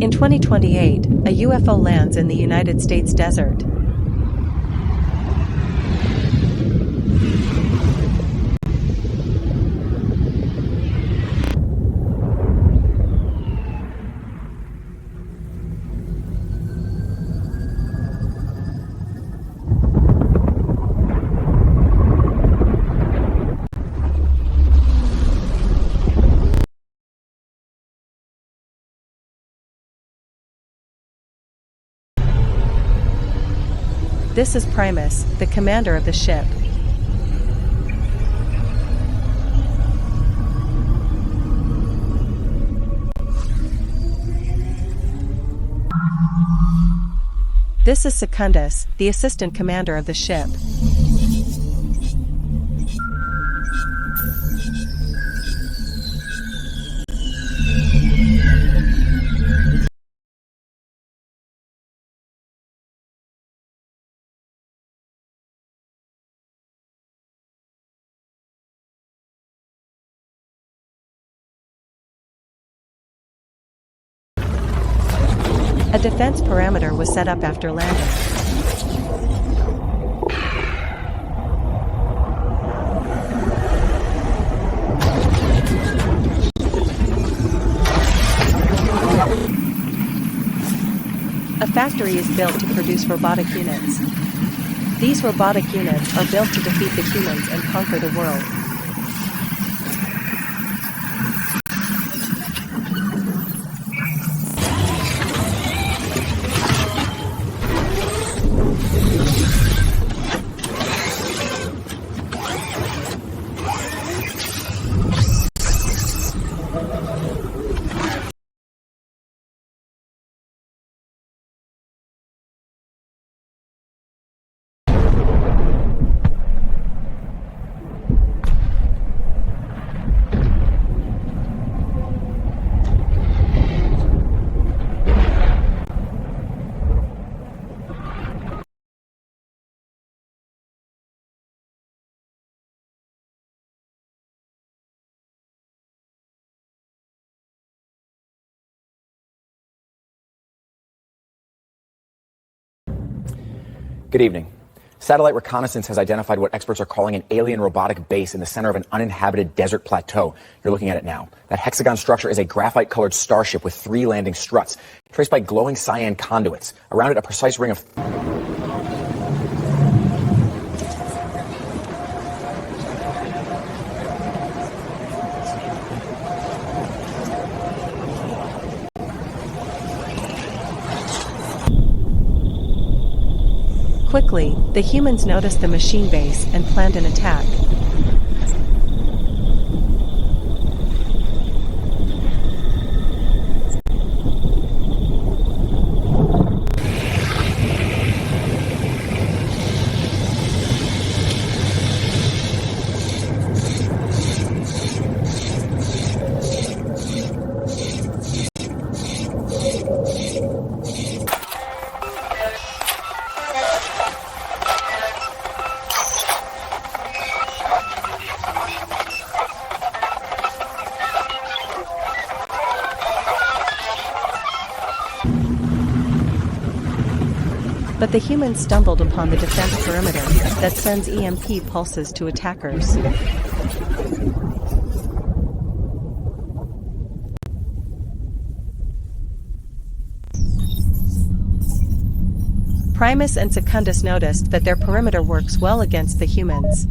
In 2028, a UFO lands in the United States desert. This is Primus, the commander of the ship. This is Secundus, the assistant commander of the ship. A defense parameter was set up after landing. A factory is built to produce robotic units. These robotic units are built to defeat the humans and conquer the world. Good evening. Satellite reconnaissance has identified what experts are calling an alien robotic base in the center of an uninhabited desert plateau. You're looking at it now. That hexagon structure is a graphite-colored starship with 3 landing struts, traced by glowing cyan conduits. Around it, a precise ring of... Quickly, the humans noticed the machine base and planned an attack. But the humans stumbled upon the defense perimeter that sends EMP pulses to attackers. Primus and Secundus noticed that their perimeter works well against the humans.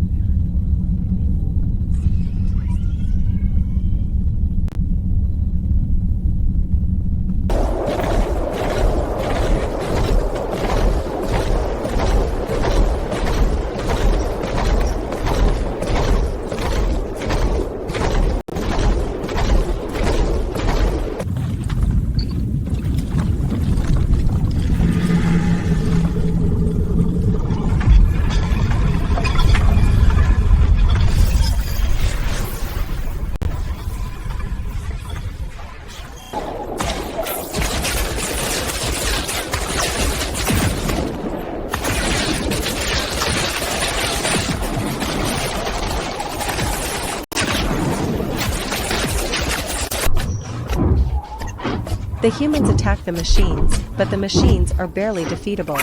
The humans attack the machines, but the machines are barely defeatable.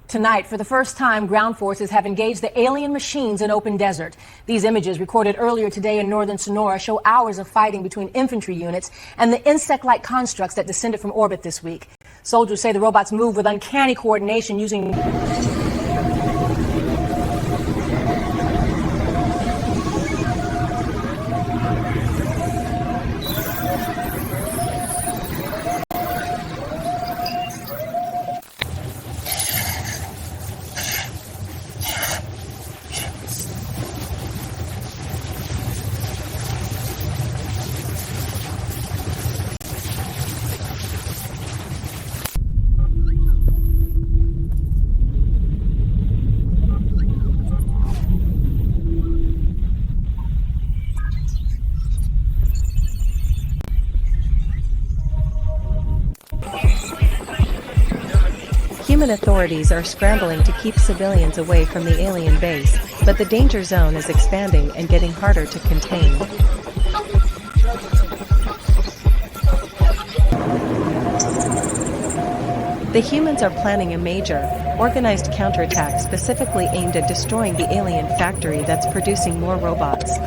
Tonight, for the first time, ground forces have engaged the alien machines in open desert. These images, recorded earlier today in northern Sonora, show hours of fighting between infantry units and the insect-like constructs that descended from orbit this week. Soldiers say the robots move with uncanny coordination using... Human authorities are scrambling to keep civilians away from the alien base, but the danger zone is expanding and getting harder to contain. The humans are planning a major, organized counterattack specifically aimed at destroying the alien factory that's producing more robots.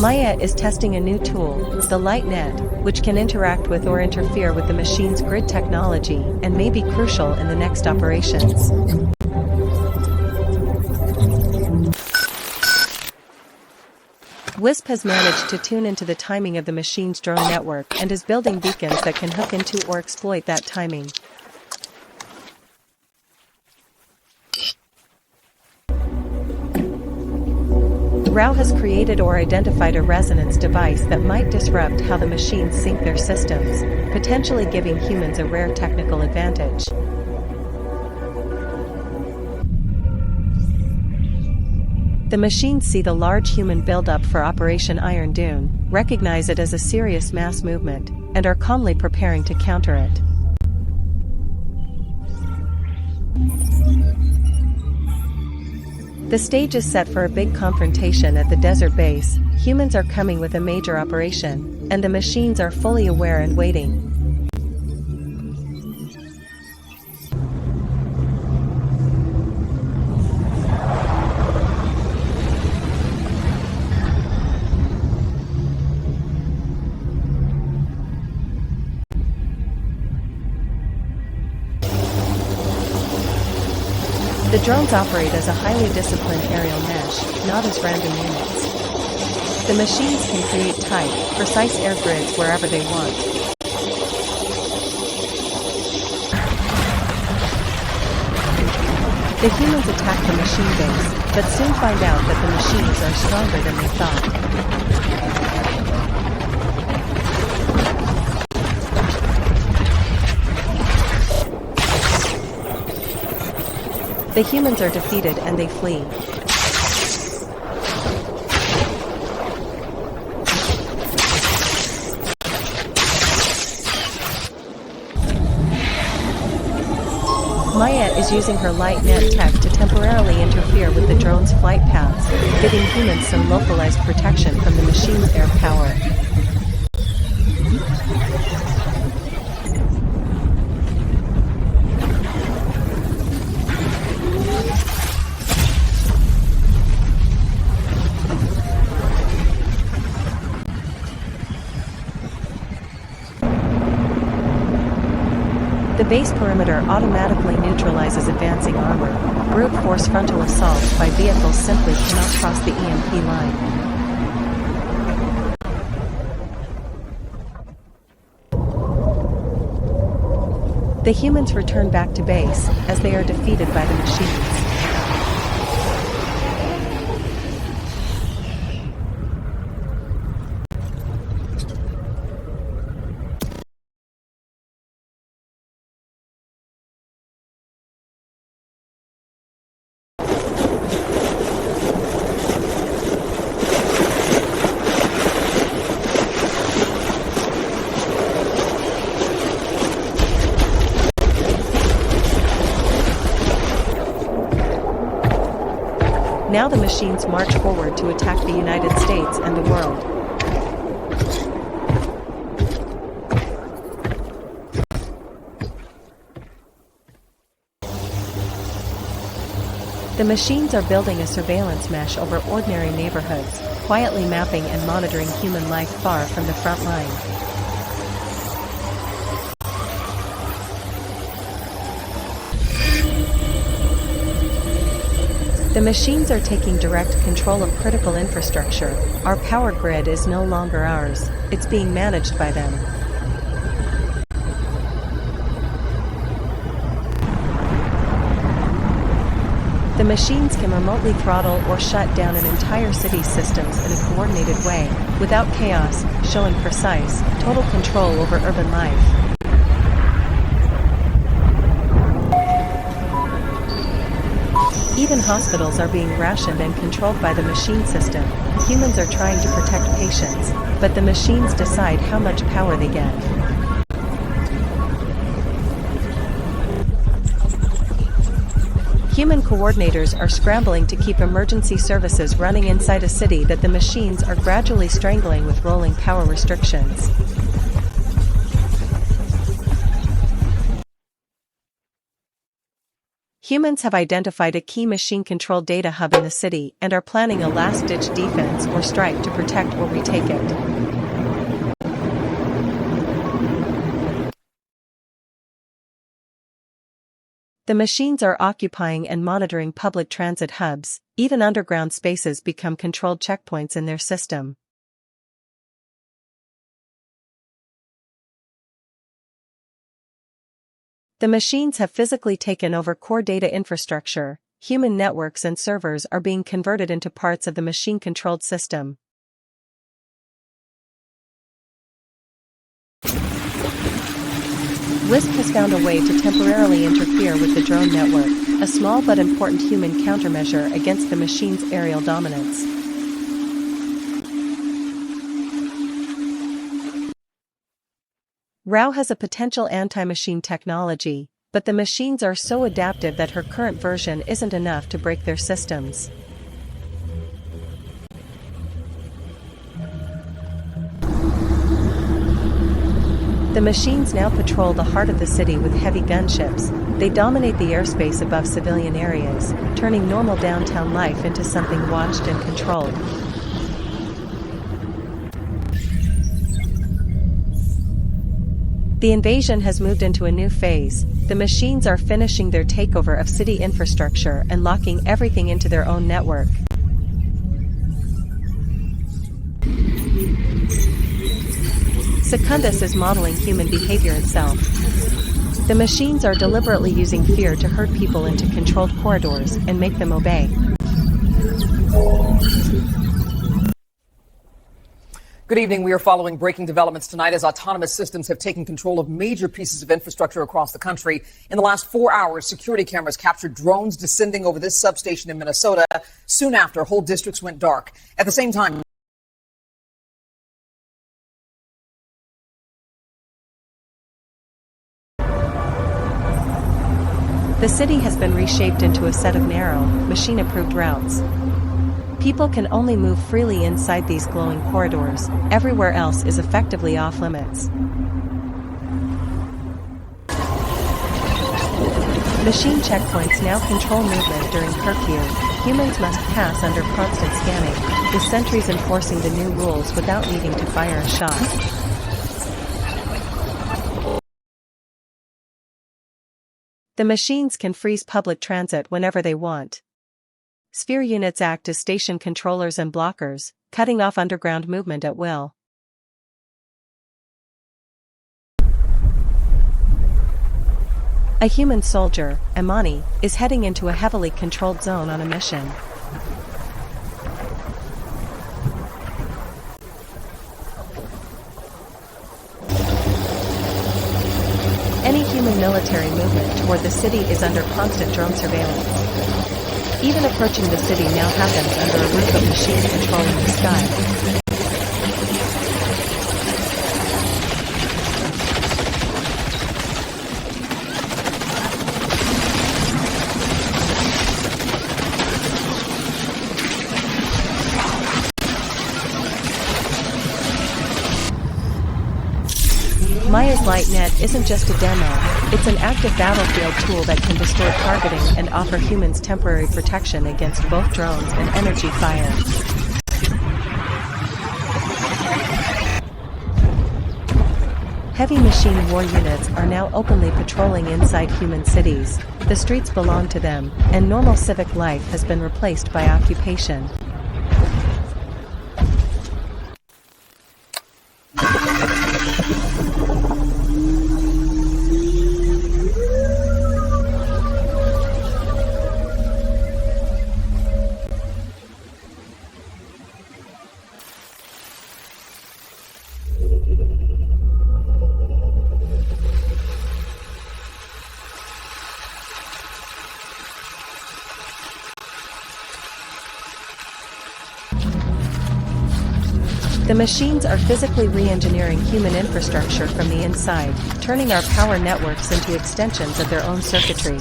Maya is testing a new tool, the light net, which can interact with or interfere with the machine's grid technology and may be crucial in the next operations. WISP has managed to tune into the timing of the machine's drone network and is building beacons that can hook into or exploit that timing. RAW has created or identified a resonance device that might disrupt how the machines sync their systems, potentially giving humans a rare technical advantage. The machines see the large human buildup for Operation Iron Dune, recognize it as a serious mass movement, and are calmly preparing to counter it. The stage is set for a big confrontation at the desert base. Humans are coming with a major operation, and the machines are fully aware and waiting. The drones operate as a highly disciplined aerial mesh, not as random units. The machines can create tight, precise air grids wherever they want. The humans attack the machine base, but soon find out that the machines are stronger than they thought. The humans are defeated and they flee. Maya is using her light net tech to temporarily interfere with the drone's flight paths, giving humans some localized protection from the machine's air power. The base perimeter automatically neutralizes advancing armor. Brute force frontal assaults by vehicles simply cannot cross the EMP line. The humans return back to base, as they are defeated by the machines. Now the machines march forward to attack the United States and the world. The machines are building a surveillance mesh over ordinary neighborhoods, quietly mapping and monitoring human life far from the front line. The machines are taking direct control of critical infrastructure. Our power grid is no longer ours, it's being managed by them. The machines can remotely throttle or shut down an entire city's systems in a coordinated way, without chaos, showing precise, total control over urban life. Even hospitals are being rationed and controlled by the machine system. Humans are trying to protect patients, but the machines decide how much power they get. Human coordinators are scrambling to keep emergency services running inside a city that the machines are gradually strangling with rolling power restrictions. Humans have identified a key machine-controlled data hub in the city and are planning a last-ditch defense or strike to protect or retake it. The machines are occupying and monitoring public transit hubs. Even underground spaces become controlled checkpoints in their system. The machines have physically taken over core data infrastructure. Human networks and servers are being converted into parts of the machine-controlled system. WISP has found a way to temporarily interfere with the drone network, a small but important human countermeasure against the machine's aerial dominance. Rao has a potential anti-machine technology, but the machines are so adaptive that her current version isn't enough to break their systems. The machines now patrol the heart of the city with heavy gunships. They dominate the airspace above civilian areas, turning normal downtown life into something watched and controlled. The invasion has moved into a new phase. The machines are finishing their takeover of city infrastructure and locking everything into their own network. Secundus is modeling human behavior itself. The machines are deliberately using fear to herd people into controlled corridors and make them obey. Good evening. We are following breaking developments tonight as autonomous systems have taken control of major pieces of infrastructure across the country. In the last 4 hours, security cameras captured drones descending over this substation in Minnesota. Soon after, whole districts went dark. At the same time, the city has been reshaped into a set of narrow, machine-approved routes. People can only move freely inside these glowing corridors. Everywhere else is effectively off-limits. Machine checkpoints now control movement during curfew. Humans must pass under constant scanning, with sentries enforcing the new rules without needing to fire a shot. The machines can freeze public transit whenever they want. Sphere units act as station controllers and blockers, cutting off underground movement at will. A human soldier, Imani, is heading into a heavily controlled zone on a mission. Any human military movement toward the city is under constant drone surveillance. Even approaching the city now happens under a roof of machines controlling the sky. Light Net isn't just a demo, it's an active battlefield tool that can distort targeting and offer humans temporary protection against both drones and energy fire. Heavy machine war units are now openly patrolling inside human cities. The streets belong to them, and normal civic life has been replaced by occupation. The machines are physically re-engineering human infrastructure from the inside, turning our power networks into extensions of their own circuitry.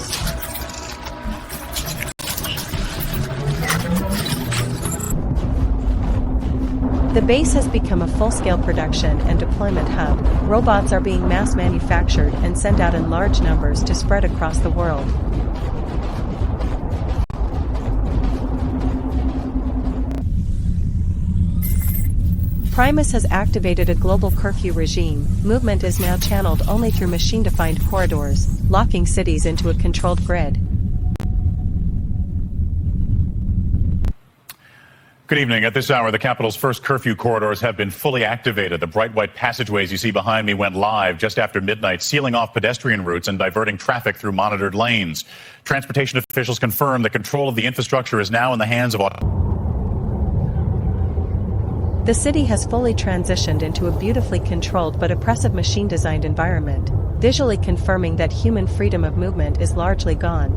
The base has become a full-scale production and deployment hub. Robots are being mass manufactured and sent out in large numbers to spread across the world. Primus has activated a global curfew regime. Movement is now channeled only through machine-defined corridors, locking cities into a controlled grid. Good evening. At this hour, the capital's first curfew corridors have been fully activated. The bright white passageways you see behind me went live just after midnight, sealing off pedestrian routes and diverting traffic through monitored lanes. Transportation officials confirm that control of the infrastructure is now in the hands of The city has fully transitioned into a beautifully controlled but oppressive machine-designed environment, visually confirming that human freedom of movement is largely gone.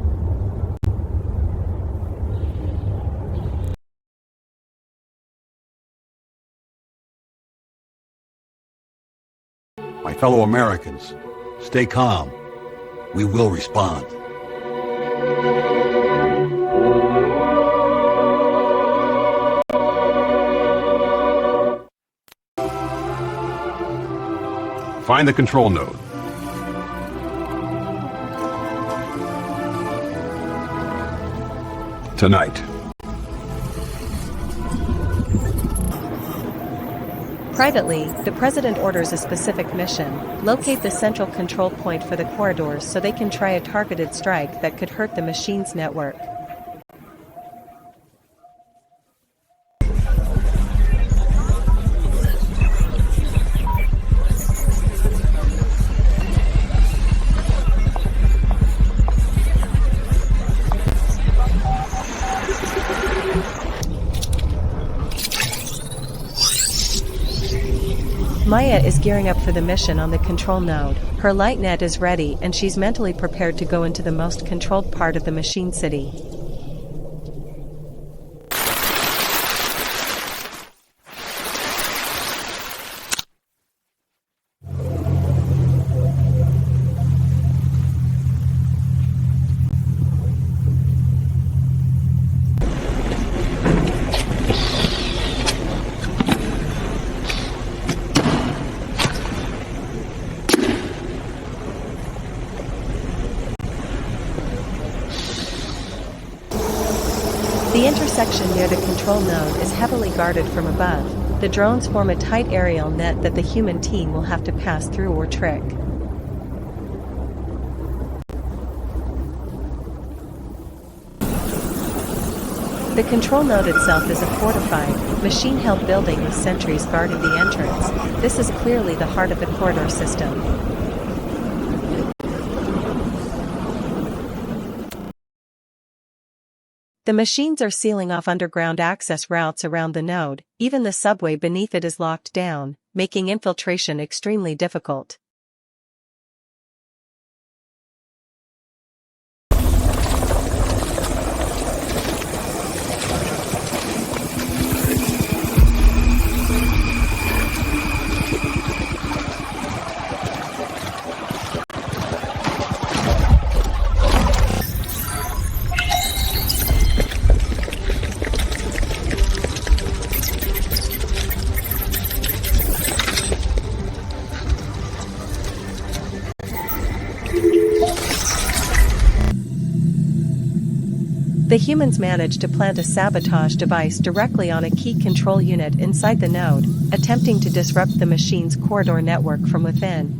My fellow Americans, stay calm. We will respond. Find the control node. Tonight. Privately, the president orders a specific mission: locate the central control point for the corridors so they can try a targeted strike that could hurt the machine's network. Maya is gearing up for the mission on the control node. Her light net is ready and she's mentally prepared to go into the most controlled part of the machine city. The intersection near the control node is heavily guarded from above. The drones form a tight aerial net that the human team will have to pass through or trick. The control node itself is a fortified, machine-held building with sentries guarding the entrance. This is clearly the heart of the corridor system. The machines are sealing off underground access routes around the node. Even the subway beneath it is locked down, making infiltration extremely difficult. The humans managed to plant a sabotage device directly on a key control unit inside the node, attempting to disrupt the machine's corridor network from within.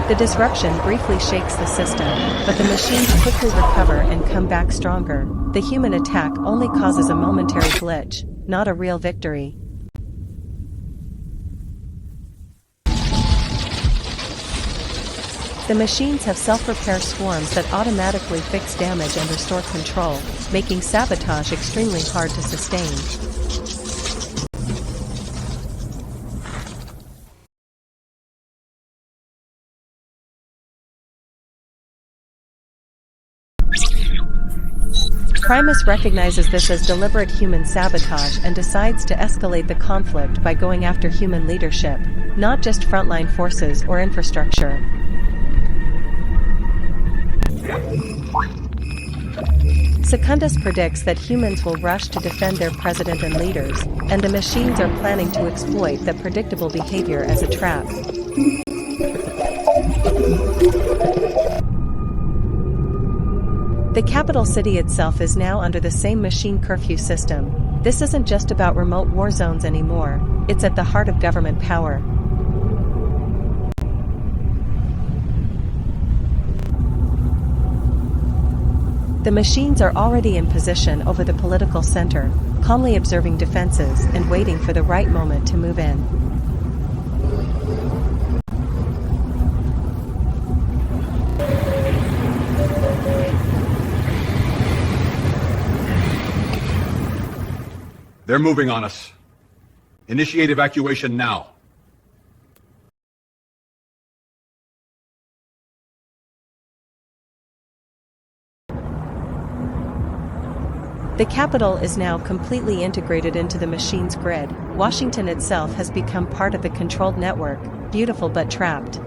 The disruption briefly shakes the system, but the machines quickly recover and come back stronger. The human attack only causes a momentary glitch, not a real victory. The machines have self-repair swarms that automatically fix damage and restore control, making sabotage extremely hard to sustain. Primus recognizes this as deliberate human sabotage and decides to escalate the conflict by going after human leadership, not just frontline forces or infrastructure. Secundus predicts that humans will rush to defend their president and leaders, and the machines are planning to exploit that predictable behavior as a trap. The capital city itself is now under the same machine curfew system. This isn't just about remote war zones anymore, it's at the heart of government power. The machines are already in position over the political center, calmly observing defenses and waiting for the right moment to move in. They're moving on us. Initiate evacuation now. The capital is now completely integrated into the machine's grid. Washington itself has become part of the controlled network, beautiful but trapped.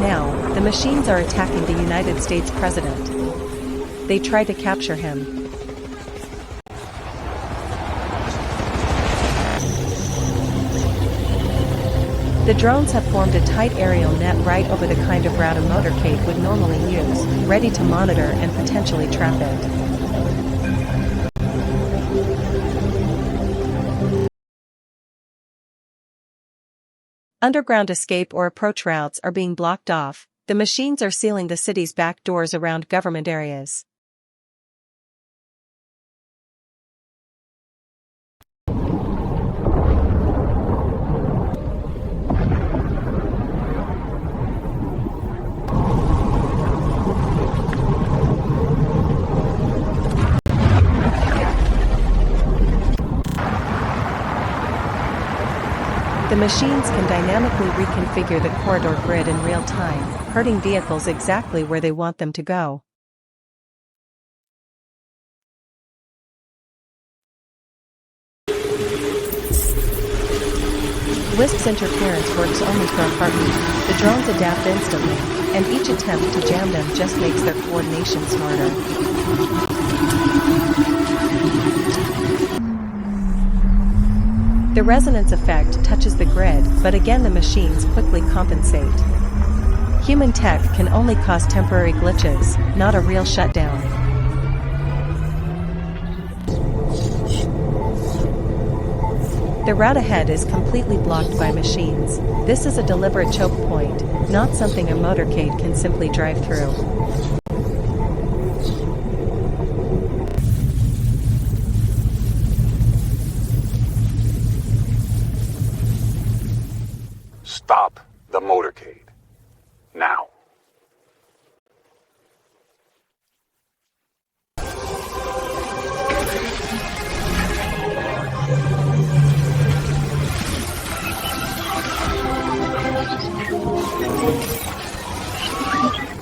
Now, the machines are attacking the United States president. They try to capture him. The drones have formed a tight aerial net right over the kind of route a motorcade would normally use, ready to monitor and potentially trap it. Underground escape or approach routes are being blocked off. The machines are sealing the city's back doors around government areas. The machines can dynamically reconfigure the corridor grid in real time, herding vehicles exactly where they want them to go. Wisp's interference works only for a heartbeat. The drones adapt instantly, and each attempt to jam them just makes their coordination smarter. The resonance effect touches the grid, but again the machines quickly compensate. Human tech can only cause temporary glitches, not a real shutdown. The route ahead is completely blocked by machines. This is a deliberate choke point, not something a motorcade can simply drive through. Stop the motorcade. Now.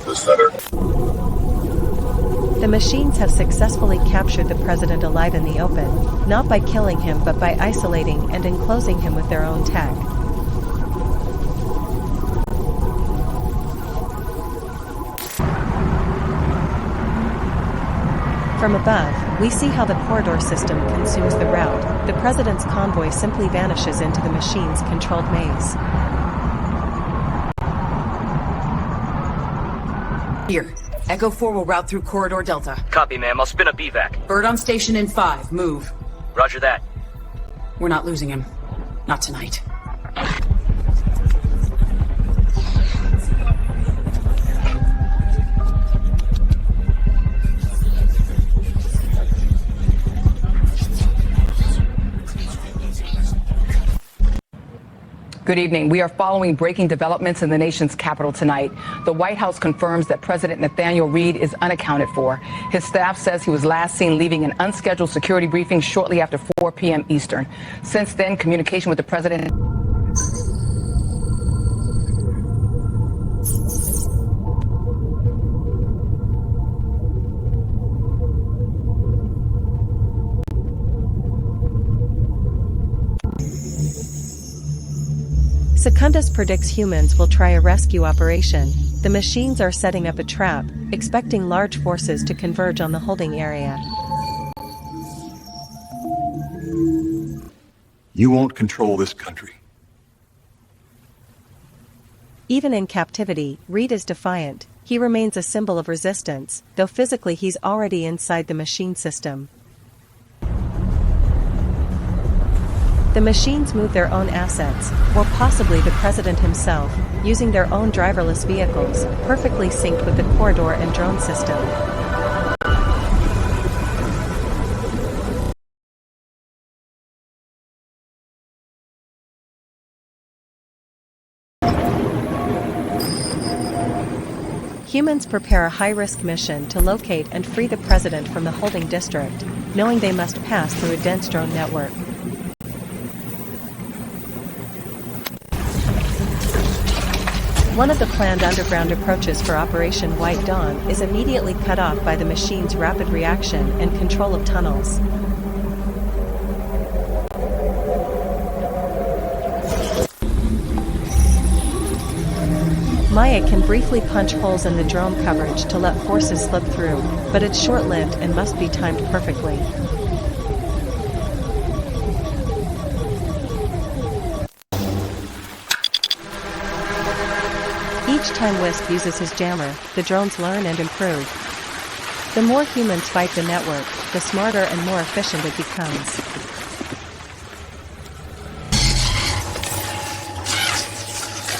The center. The machines have successfully captured the president alive in the open, not by killing him but by isolating and enclosing him with their own tech. From above, we see how the corridor system consumes the route. The president's convoy simply vanishes into the machine's controlled maze. Here. Echo 4 will route through Corridor Delta. Copy, ma'am. I'll spin up evac. Bird on station in 5. Move. Roger that. We're not losing him. Not tonight. Good evening. We are following breaking developments in the nation's capital tonight. The White House confirms that President Nathaniel Reed is unaccounted for. His staff says he was last seen leaving an unscheduled security briefing shortly after 4 p.m. Eastern. Since then, communication with the president. Secundus predicts humans will try a rescue operation. The machines are setting up a trap, expecting large forces to converge on the holding area. You won't control this country. Even in captivity, Reed is defiant. He remains a symbol of resistance, though physically he's already inside the machine system. The machines move their own assets, or possibly the president himself, using their own driverless vehicles, perfectly synced with the corridor and drone system. Humans prepare a high-risk mission to locate and free the president from the holding district, knowing they must pass through a dense drone network. One of the planned underground approaches for Operation White Dawn is immediately cut off by the machine's rapid reaction and control of tunnels. Maya can briefly punch holes in the drone coverage to let forces slip through, but it's short-lived and must be timed perfectly. Each time Wisp uses his jammer, the drones learn and improve. The more humans fight the network, the smarter and more efficient it becomes.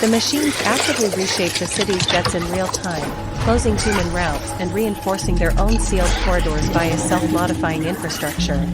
The machines actively reshape the city's jets in real time, closing human routes and reinforcing their own sealed corridors via self-modifying infrastructure.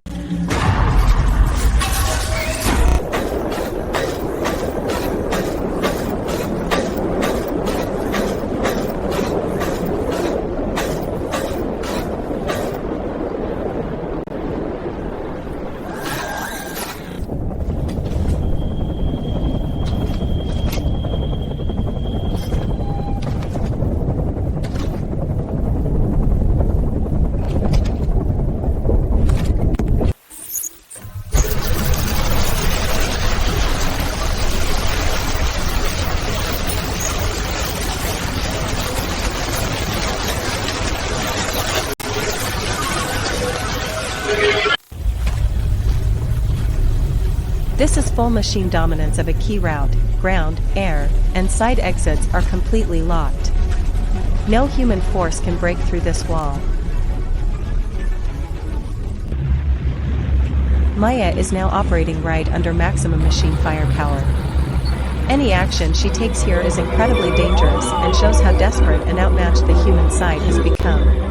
This is full machine dominance of a key route. Ground, air, and side exits are completely locked. No human force can break through this wall. Maya is now operating right under maximum machine firepower. Any action she takes here is incredibly dangerous and shows how desperate and outmatched the human side has become.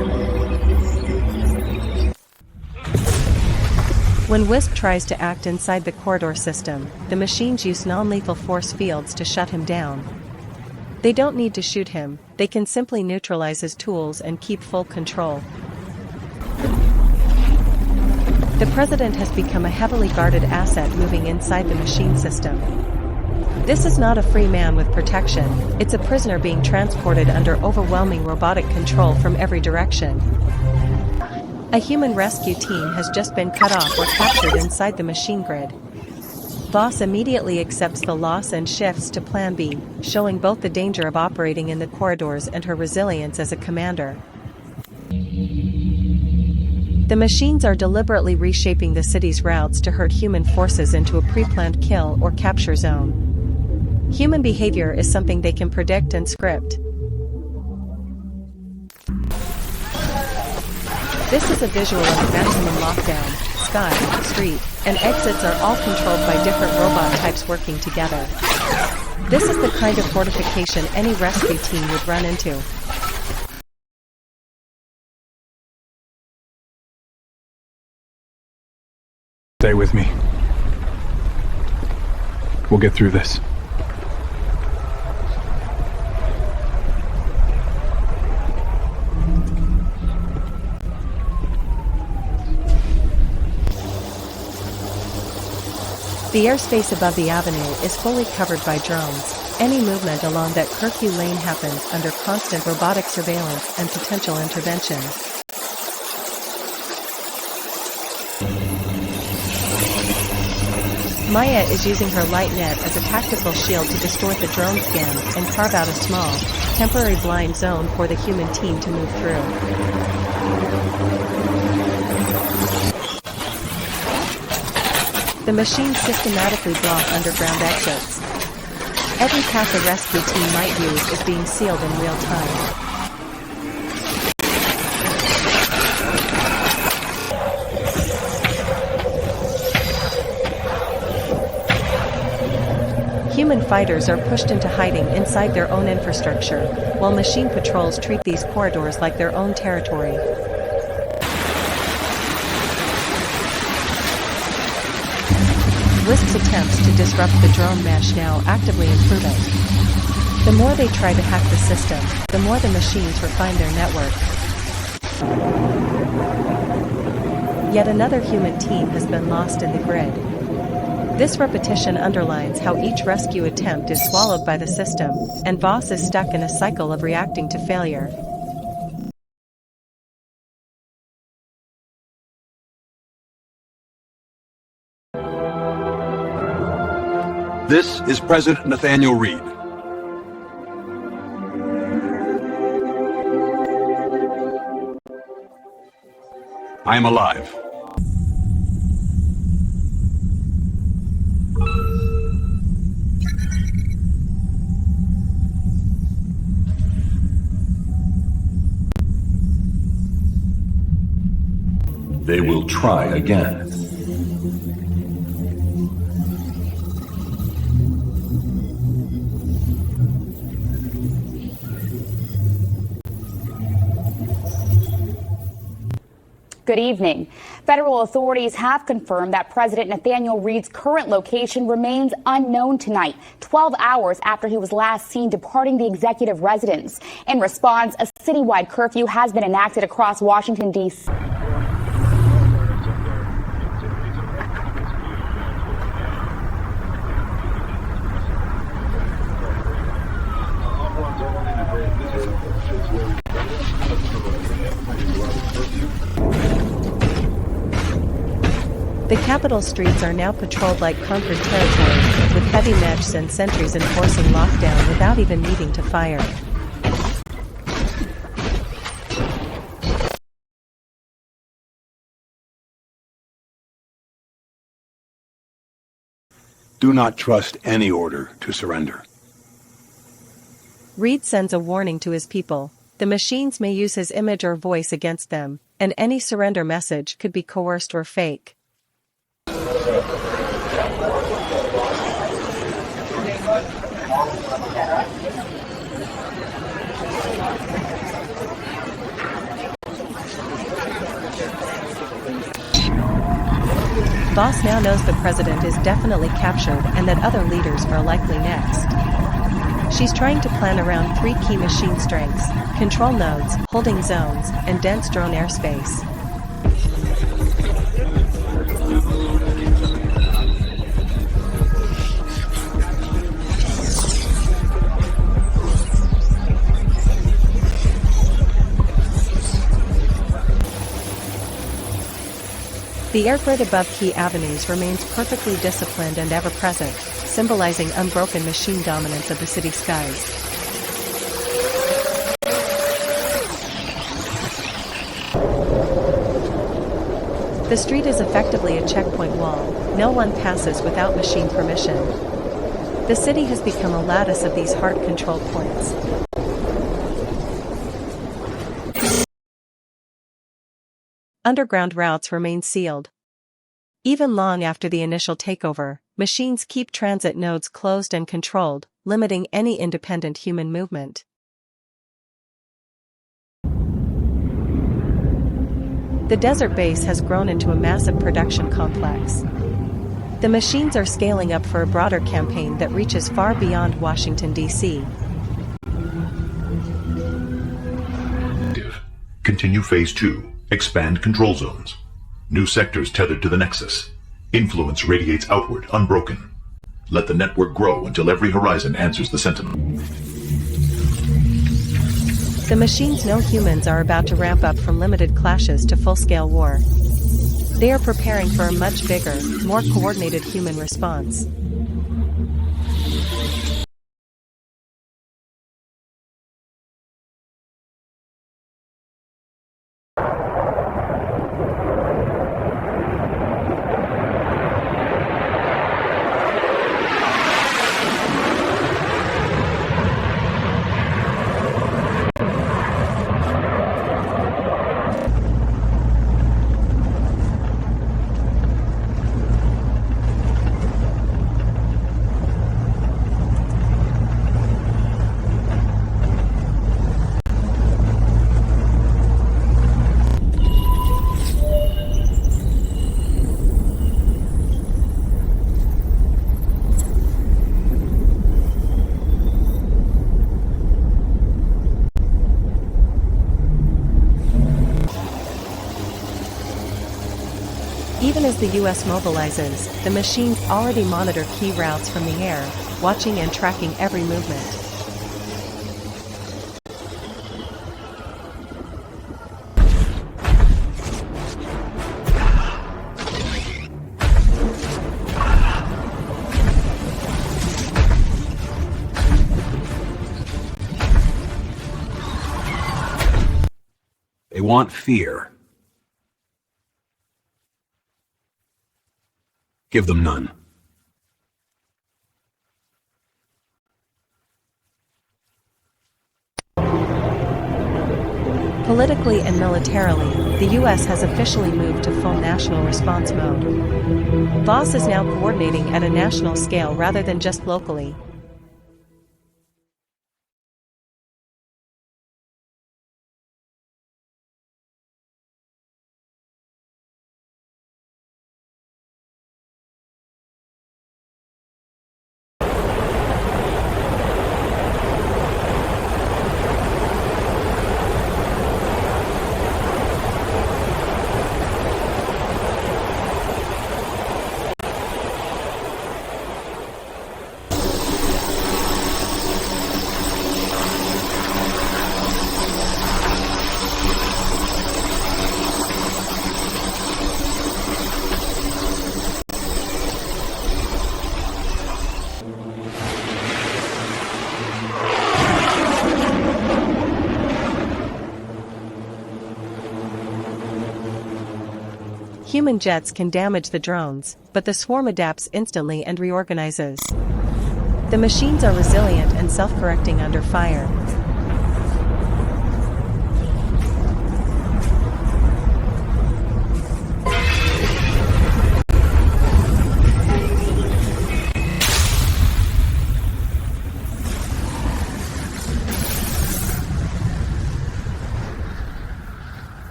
When Wisp tries to act inside the corridor system, the machines use non-lethal force fields to shut him down. They don't need to shoot him, they can simply neutralize his tools and keep full control. The president has become a heavily guarded asset moving inside the machine system. This is not a free man with protection, it's a prisoner being transported under overwhelming robotic control from every direction. A human rescue team has just been cut off or captured inside the machine grid. Voss immediately accepts the loss and shifts to Plan B, showing both the danger of operating in the corridors and her resilience as a commander. The machines are deliberately reshaping the city's routes to herd human forces into a pre-planned kill or capture zone. Human behavior is something they can predict and script. This is a visual of maximum lockdown. Sky, street, and exits are all controlled by different robot types working together. This is the kind of fortification any rescue team would run into. Stay with me. We'll get through this. The airspace above the avenue is fully covered by drones. Any movement along that curfew lane happens under constant robotic surveillance and potential intervention. Maya is using her light net as a tactical shield to distort the drone scan and carve out a small, temporary blind zone for the human team to move through. The machines systematically block underground exits. Every path the rescue team might use is being sealed in real time. Human fighters are pushed into hiding inside their own infrastructure, while machine patrols treat these corridors like their own territory. Wisp's attempts to disrupt the drone mesh now actively improve it. The more they try to hack the system, the more the machines refine their network. Yet another human team has been lost in the grid. This repetition underlines how each rescue attempt is swallowed by the system, and Voss is stuck in a cycle of reacting to failure. This is President Nathaniel Reed. I am alive. They will try again. Good evening. Federal authorities have confirmed that President Nathaniel Reed's current location remains unknown tonight, 12 hours after he was last seen departing the executive residence. In response, a citywide curfew has been enacted across Washington, D.C. The capital streets are now patrolled like conquered territory, with heavy mesh and sentries enforcing lockdown without even needing to fire. Do not trust any order to surrender. Reed sends a warning to his people. The machines may use his image or voice against them, and any surrender message could be coerced or fake. Voss now knows the president is definitely captured and that other leaders are likely next. She's trying to plan around 3 key machine strengths: control nodes, holding zones, and dense drone airspace. The air grid above key avenues remains perfectly disciplined and ever-present, symbolizing unbroken machine dominance of the city skies. The street is effectively a checkpoint wall. No one passes without machine permission. The city has become a lattice of these heart-controlled points. Underground routes remain sealed. Even long after the initial takeover, machines keep transit nodes closed and controlled, limiting any independent human movement. The desert base has grown into a massive production complex. The machines are scaling up for a broader campaign that reaches far beyond Washington, D.C. Continue Phase 2. Expand control zones. New sectors tethered to the Nexus. Influence radiates outward, unbroken. Let the network grow until every horizon answers the Sentinel. The machines know humans are about to ramp up from limited clashes to full-scale war. They are preparing for a much bigger, more coordinated human response. Even as the U.S. mobilizes, the machines already monitor key routes from the air, watching and tracking every movement. They want fear. Give them none. Politically and militarily, the U.S. has officially moved to full national response mode. BOSS is now coordinating at a national scale rather than just locally. Human jets can damage the drones, but the swarm adapts instantly and reorganizes. The machines are resilient and self-correcting under fire.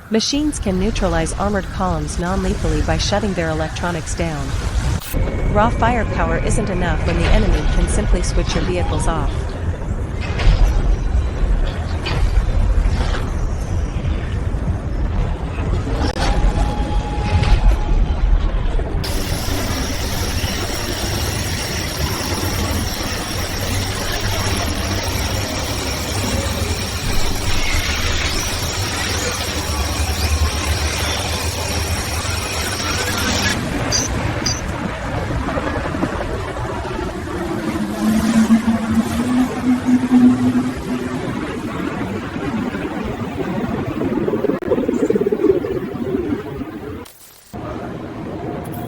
Machines can neutralize armored columns non-lethally by shutting their electronics down. Raw firepower isn't enough when the enemy can simply switch your vehicles off.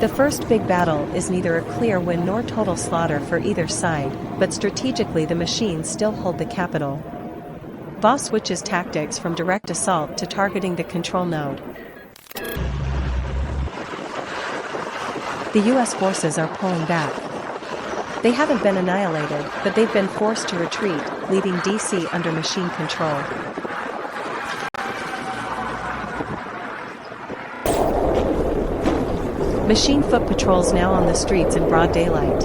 The first big battle is neither a clear win nor total slaughter for either side, but strategically the machines still hold the capital. Voss switches tactics from direct assault to targeting the control node. The US forces are pulling back. They haven't been annihilated, but they've been forced to retreat, leaving DC under machine control. Machine foot patrols now on the streets in broad daylight.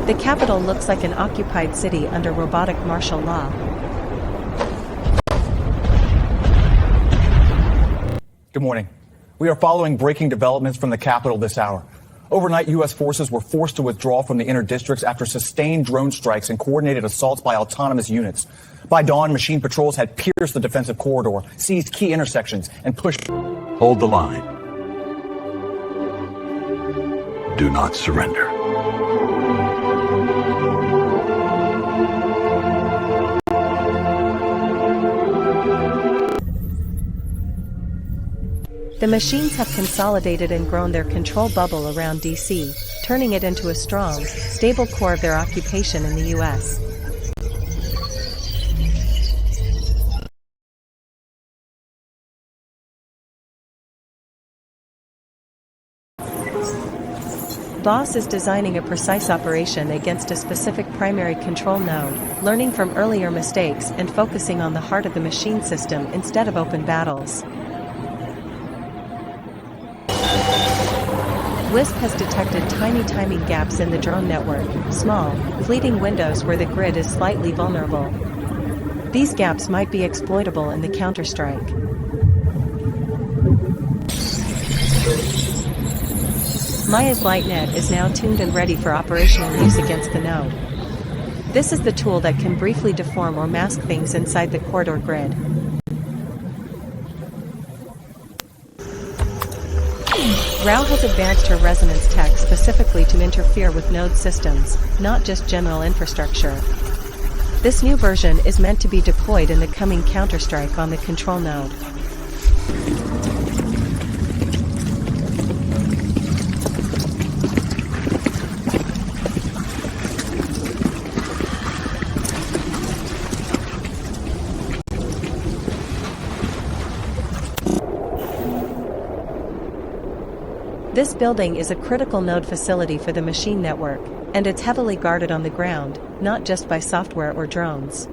The capital looks like an occupied city under robotic martial law. Good morning. We are following breaking developments from the capital this hour. Overnight, U.S. forces were forced to withdraw from the inner districts after sustained drone strikes and coordinated assaults by autonomous units. By dawn, machine patrols had pierced the defensive corridor, seized key intersections, and pushed. Hold the line. Do not surrender. The machines have consolidated and grown their control bubble around DC, turning it into a strong, stable core of their occupation in the U.S. Voss is designing a precise operation against a specific primary control node, learning from earlier mistakes and focusing on the heart of the machine system instead of open battles. WISP has detected tiny timing gaps in the drone network, small, fleeting windows where the grid is slightly vulnerable. These gaps might be exploitable in the counterstrike. Maya's LightNet is now tuned and ready for operational use against the node. This is the tool that can briefly deform or mask things inside the corridor grid. Rao has advanced her resonance tech specifically to interfere with node systems, not just general infrastructure. This new version is meant to be deployed in the coming counterstrike on the control node. This building is a critical node facility for the machine network, and it's heavily guarded on the ground, not just by software or drones.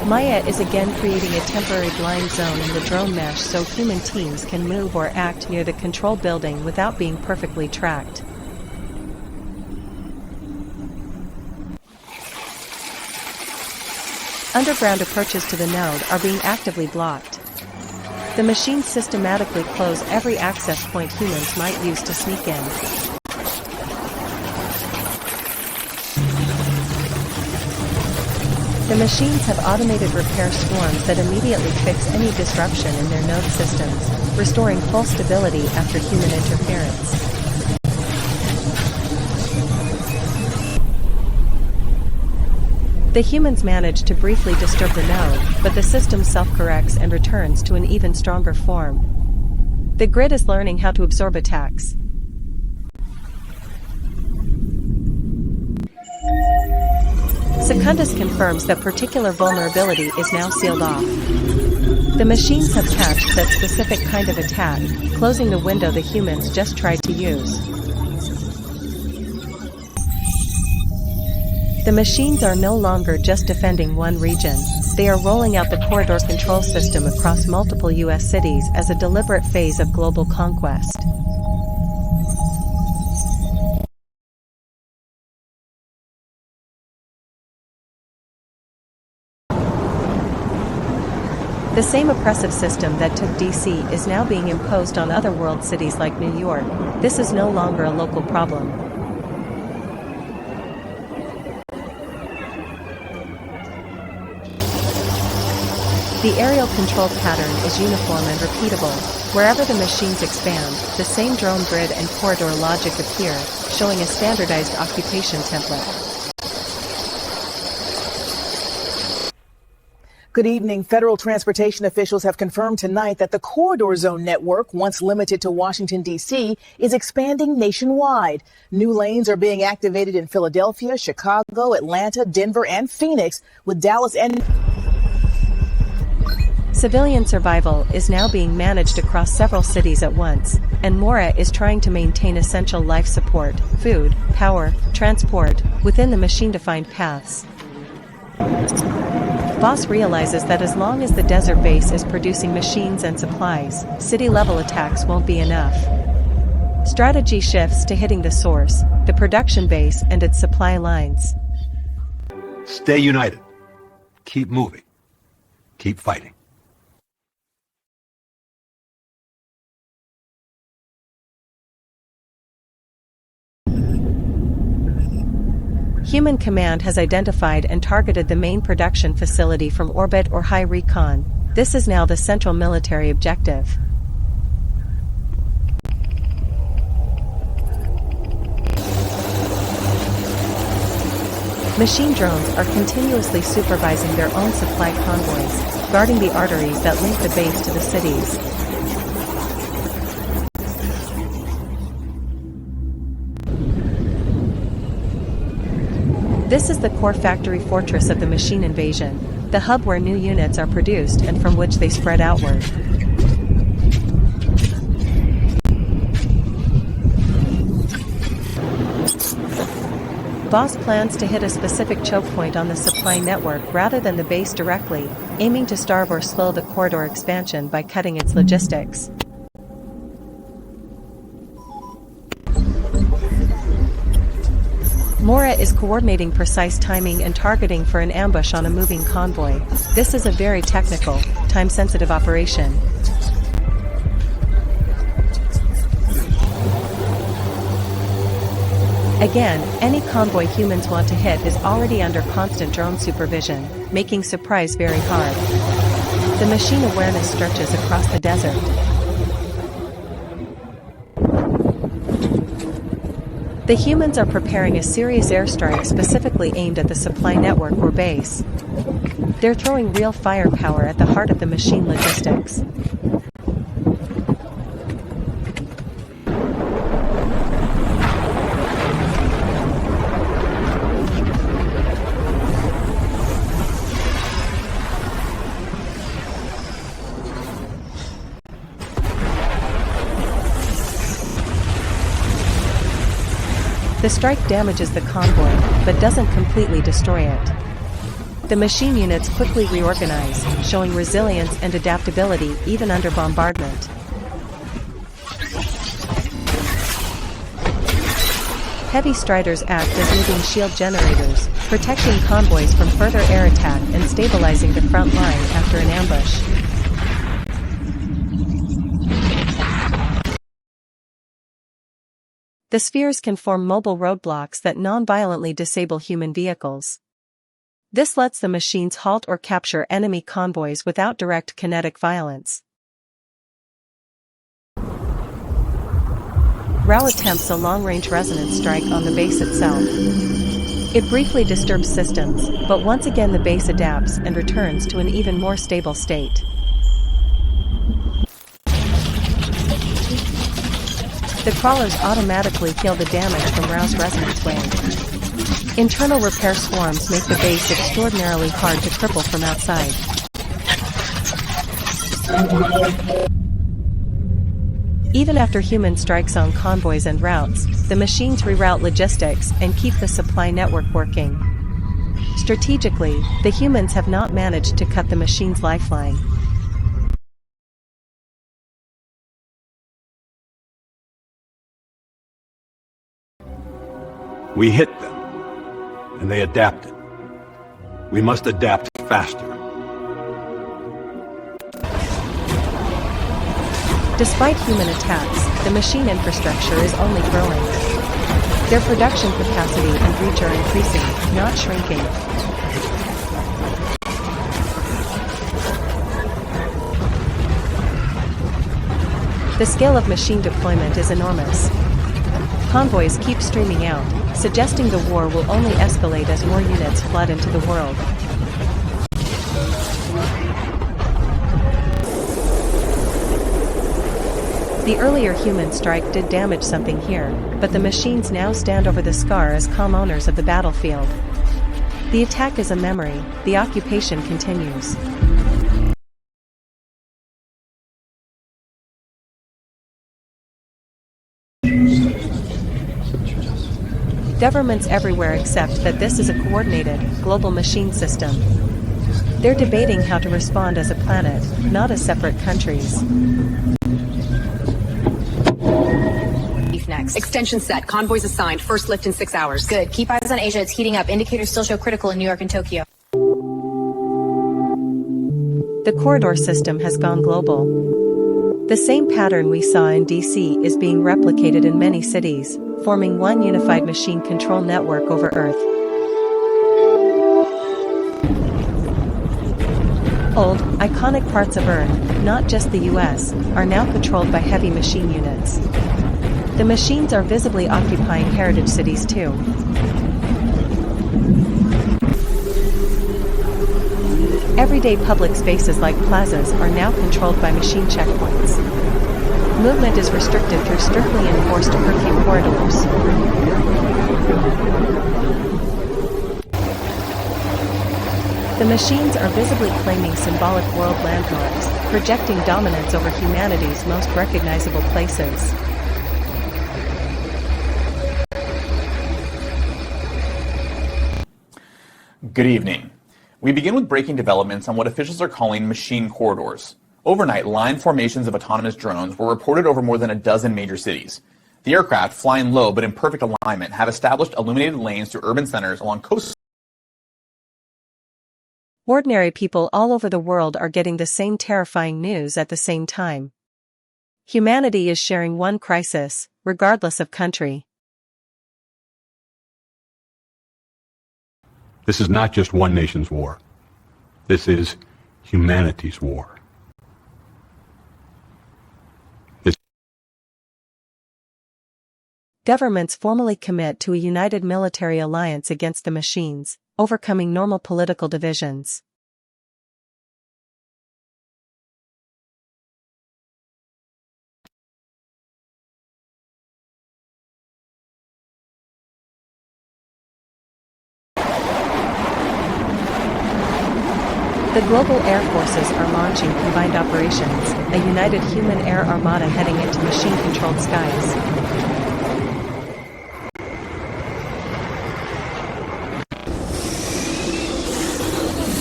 Maya is again creating a temporary blind zone in the drone mesh so human teams can move or act near the control building without being perfectly tracked. Underground approaches to the node are being actively blocked. The machines systematically close every access point humans might use to sneak in. The machines have automated repair swarms that immediately fix any disruption in their node systems, restoring full stability after human interference. The humans manage to briefly disturb the node, but the system self-corrects and returns to an even stronger form. The grid is learning how to absorb attacks. Secundus confirms that particular vulnerability is now sealed off. The machines have catched that specific kind of attack, closing the window the humans just tried to use. The machines are no longer just defending one region, they are rolling out the corridor control system across multiple U.S. cities as a deliberate phase of global conquest. The same oppressive system that took DC is now being imposed on other world cities like New York. This is no longer a local problem. The aerial control pattern is uniform and repeatable. Wherever the machines expand, the same drone grid and corridor logic appear, showing a standardized occupation template. Good evening. Federal transportation officials have confirmed tonight that the Corridor Zone network, once limited to Washington, D.C., is expanding nationwide. New lanes are being activated in Philadelphia, Chicago, Atlanta, Denver, and Phoenix, with Dallas and... Civilian survival is now being managed across several cities at once, and Mora is trying to maintain essential life support, food, power, transport, within the machine-defined paths. Boss realizes that as long as the desert base is producing machines and supplies, city-level attacks won't be enough. Strategy shifts to hitting the source, the production base and its supply lines. Stay united. Keep moving. Keep fighting. Human Command has identified and targeted the main production facility from orbit or high recon. This is now the central military objective. Machine drones are continuously supervising their own supply convoys, guarding the arteries that link the base to the cities. This is the core factory fortress of the machine invasion, the hub where new units are produced and from which they spread outward. Boss plans to hit a specific choke point on the supply network rather than the base directly, aiming to starve or slow the corridor expansion by cutting its logistics. Mora is coordinating precise timing and targeting for an ambush on a moving convoy. This is a very technical, time-sensitive operation. Again, any convoy humans want to hit is already under constant drone supervision, making surprise very hard. The machine awareness stretches across the desert. The humans are preparing a serious airstrike specifically aimed at the supply network or base. They're throwing real firepower at the heart of the machine logistics. The strike damages the convoy, but doesn't completely destroy it. The machine units quickly reorganize, showing resilience and adaptability even under bombardment. Heavy Striders act as moving shield generators, protecting convoys from further air attack and stabilizing the front line after an ambush. The spheres can form mobile roadblocks that non-violently disable human vehicles. This lets the machines halt or capture enemy convoys without direct kinetic violence. Rao attempts a long-range resonance strike on the base itself. It briefly disturbs systems, but once again the base adapts and returns to an even more stable state. The crawlers automatically heal the damage from Rao's resonance wave. Internal repair swarms make the base extraordinarily hard to cripple from outside. Even after human strikes on convoys and routes, the machines reroute logistics and keep the supply network working. Strategically, the humans have not managed to cut the machine's lifeline. We hit them, and they adapted. We must adapt faster. Despite human attacks, the machine infrastructure is only growing. Their production capacity and reach are increasing, not shrinking. The scale of machine deployment is enormous. Convoys keep streaming out, suggesting the war will only escalate as more units flood into the world. The earlier human strike did damage something here, but the machines now stand over the scar as calm owners of the battlefield. The attack is a memory, the occupation continues. Governments everywhere accept that this is a coordinated, global machine system. They're debating how to respond as a planet, not as separate countries. Next. Extension set. Convoys assigned. First lift in 6 hours. Good. Keep eyes on Asia. It's heating up. Indicators still show critical in New York and Tokyo. The corridor system has gone global. The same pattern we saw in DC is being replicated in many cities, forming one unified machine control network over Earth. Old, iconic parts of Earth, not just the US, are now controlled by heavy machine units. The machines are visibly occupying heritage cities too. Everyday public spaces like plazas are now controlled by machine checkpoints. Movement is restricted through strictly enforced curfew corridors. The machines are visibly claiming symbolic world landmarks, projecting dominance over humanity's most recognizable places. Good evening. We begin with breaking developments on what officials are calling machine corridors. Overnight, line formations of autonomous drones were reported over more than a dozen major cities. The aircraft, flying low but in perfect alignment, have established illuminated lanes through urban centers along coasts. Ordinary people all over the world are getting the same terrifying news at the same time. Humanity is sharing one crisis, regardless of country. This is not just one nation's war. This is humanity's war. Governments formally commit to a united military alliance against the machines, overcoming normal political divisions. The global air forces are launching combined operations, a united human air armada heading into machine-controlled skies.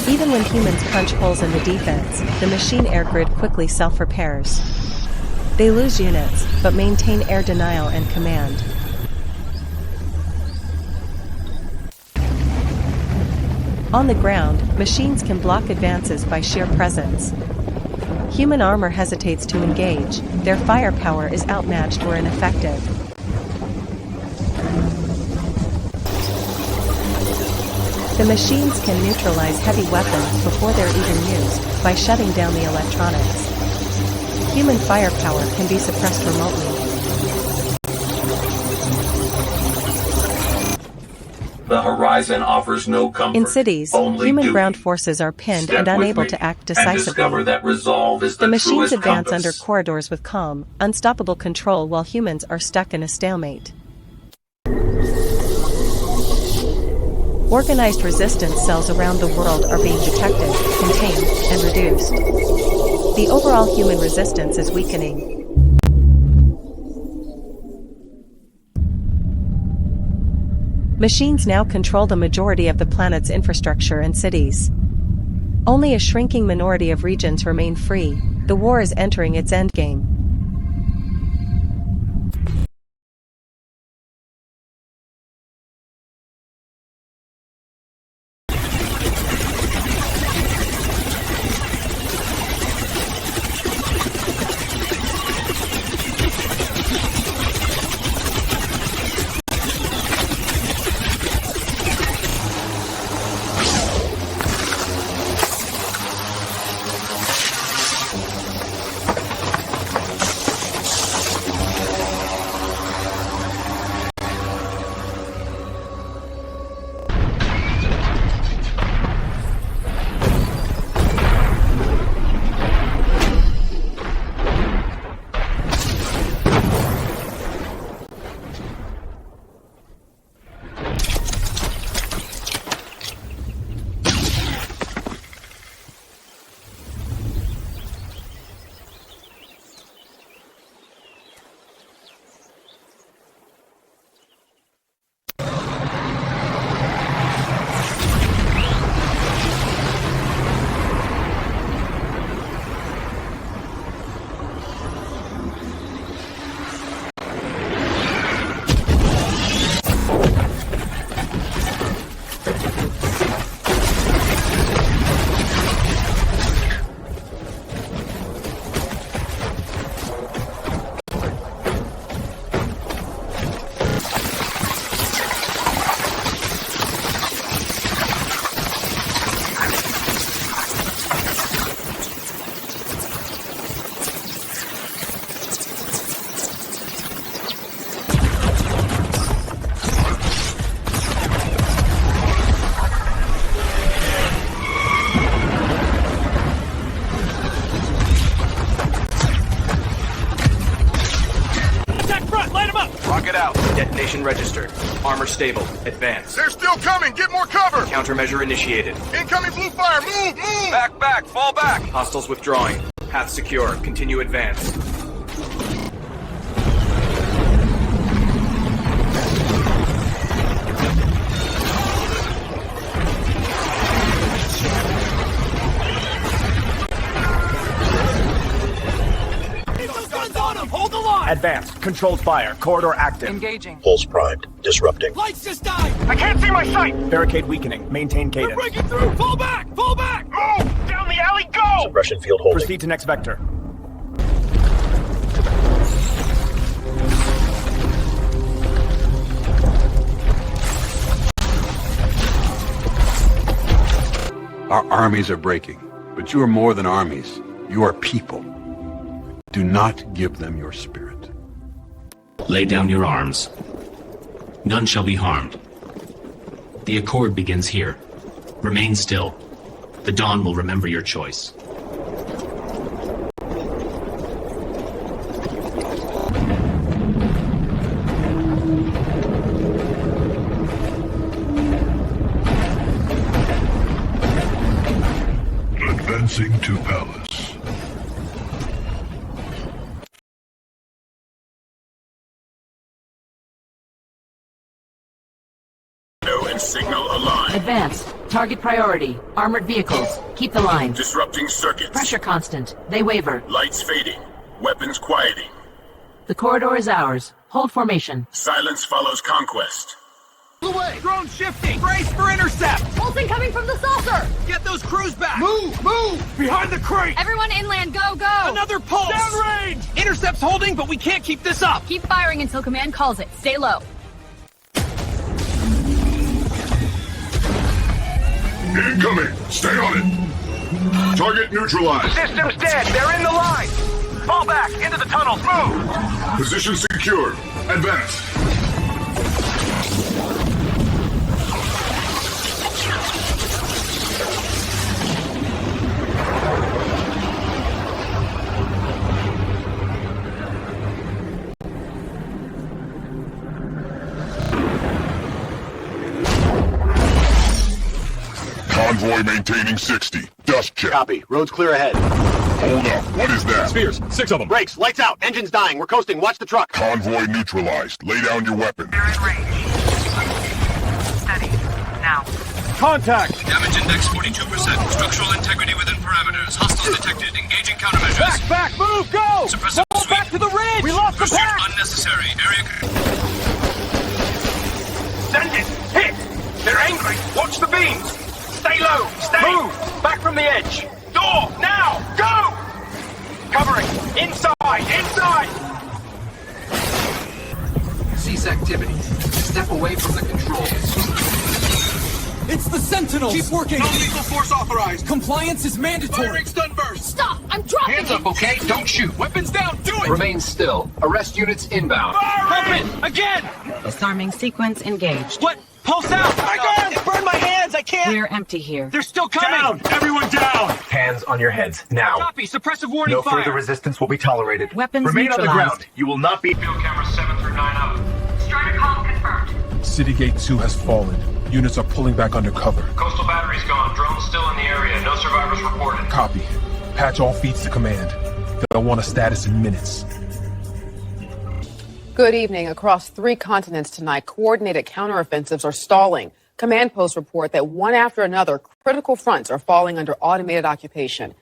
Even when humans punch holes in the defense, the machine air grid quickly self-repairs. They lose units, but maintain air denial and command. On the ground, machines can block advances by sheer presence. Human armor hesitates to engage, their firepower is outmatched or ineffective. The machines can neutralize heavy weapons before they're even used, by shutting down the electronics. Human firepower can be suppressed remotely. The horizon offers no comfort. In cities, human ground forces are pinned and unable to act decisively. That resolve is the machines advance compass. under corridors with calm, unstoppable control while humans are stuck in a stalemate. Organized resistance cells around the world are being detected, contained, and reduced. The overall human resistance is weakening. Machines now control the majority of the planet's infrastructure and cities. Only a shrinking minority of regions remain free. The war is entering its endgame. Detonation registered. Armor stable. Advance. They're still coming! Get more cover! Countermeasure initiated. Incoming blue fire! Move! Move! Back! Fall back! Hostiles withdrawing. Path secure. Continue advance. Hold the line! Advance. Controlled fire. Corridor active. Engaging. Pulse primed. Disrupting. Lights just died! I can't see my sight! Barricade weakening. Maintain cadence. We're breaking through! Fall back! Fall back! Move! Down the alley, go! Suppression field holding. Proceed to next vector. Our armies are breaking, but you are more than armies. You are people. Do not give them your spirit. Lay down your arms. None shall be harmed. The accord begins here. Remain still. The dawn will remember your choice. Advancing to Palace. Signal alive. Advance. Target priority. Armored vehicles. Keep the line. Disrupting circuits. Pressure constant. They waver. Lights fading. Weapons quieting. The corridor is ours. Hold formation. Silence follows conquest. Away! Drone shifting! Brace for intercept! Pulsing coming from the saucer! Get those crews back! Move! Move! Behind the crate! Everyone inland, go! Another pulse! Downrange! Intercept's holding, but we can't keep this up! Keep firing until command calls it. Stay low. Incoming! Stay on it! Target neutralized! System's dead! They're in the line! Fall back! Into the tunnels! Move! Position secured. Advance. Convoy maintaining 60. Dust check. Copy. Road's clear ahead. Hold up. What is that? Spears. 6 of them. Brakes. Lights out. Engine's dying. We're coasting. Watch the truck. Convoy neutralized. Lay down your weapon. They're in range. Steady. Now. Contact! Damage index 42%. Structural integrity within parameters. Hostiles detected. Engaging countermeasures. Back! Move! Go! Suppressive Fall sweep. back to the ridge! We lost Pursuit the pack! unnecessary. Area. Send it! Hit! They're angry! Watch the beams! Stay low! Stay! Move! Back from the edge! Door! Now! Go! Covering! Inside! Inside! Cease activity. Step away from the controls. It's the Sentinels! Keep working! Non-lethal force authorized! Compliance is mandatory! Firing stun burst! Stop! I'm dropping Hands up, okay? Don't shoot! Weapons down! Do it! Remain still. Arrest units inbound. Pump it! Again! Disarming sequence engaged. What? Pulse out! My God! Burn my hands! I can't! We're empty here. They're still coming! Down! Everyone down! Hands on your heads, now. Copy! Suppressive warning No fire! further resistance will be tolerated. Weapons Remain on the neutralized. ground. You will not be... Field cameras 7 through 9 up. Strider call confirmed. City Gate 2 has fallen. Units are pulling back under cover. Coastal battery's gone. Drone's still in the area. No survivors reported. Copy. Patch all feeds to command. They'll want a status in minutes. Good evening. Across 3 continents tonight, coordinated counteroffensives are stalling. Command posts report that one after another, critical fronts are falling under automated occupation.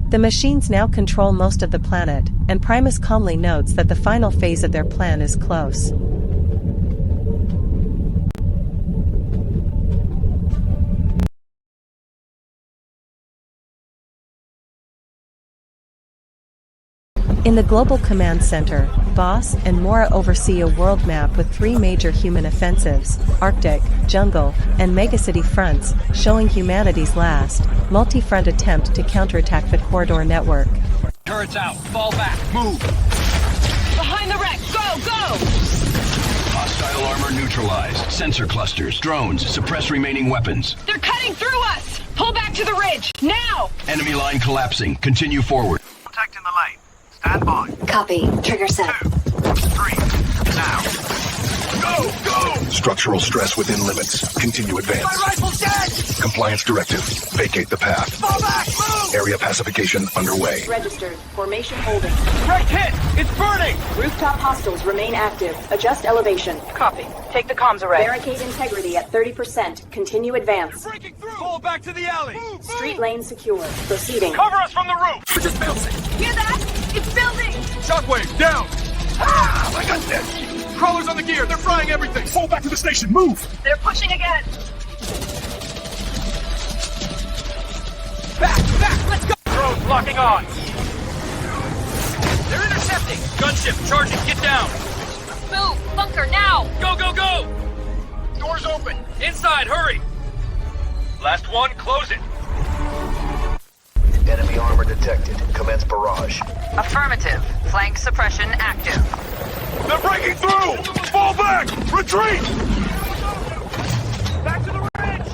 The machines now control most of the planet, and Primus calmly notes that the final phase of their plan is close. In the Global Command Center, Boss and Mora oversee a world map with 3 major human offensives: Arctic, Jungle, and Megacity fronts, showing humanity's last, multi-front attempt to counterattack the corridor network. Turrets out. Fall back. Move. Behind the wreck. Go, go! Hostile armor neutralized. Sensor clusters, drones, suppress remaining weapons. They're cutting through us! Pull back to the ridge, now! Enemy line collapsing. Continue forward. Protecting the lane. Stand by. Copy. Trigger set. 2, 3, now. Go! Go! Structural stress within limits. Continue advance. My rifle's dead! Compliance directive. Vacate the path. Fall back! Move! Area pacification underway. Registered. Formation holding. Direct hit! It's burning! Rooftop hostiles remain active. Adjust elevation. Copy. Take the comms array. Barricade integrity at 30%. Continue advance. You're breaking through! Fall back to the alley! Move, Street lane secure. Proceeding. Cover us from the roof! We're just bouncing. Hear that? It's building! Shockwave, down! Ah! I got this! Crawlers on the gear! They're frying everything! Fall back to the station! Move! They're pushing again! Back! Let's go! Drones locking on! They're intercepting! Gunship charging! Get down! Move! Bunker, now! Go, go, go! Doors open! Inside, hurry! Last one, close it! Enemy armor detected. Commence barrage. Affirmative. Flank suppression active. They're breaking through! Fall back! Retreat! Back to the ridge!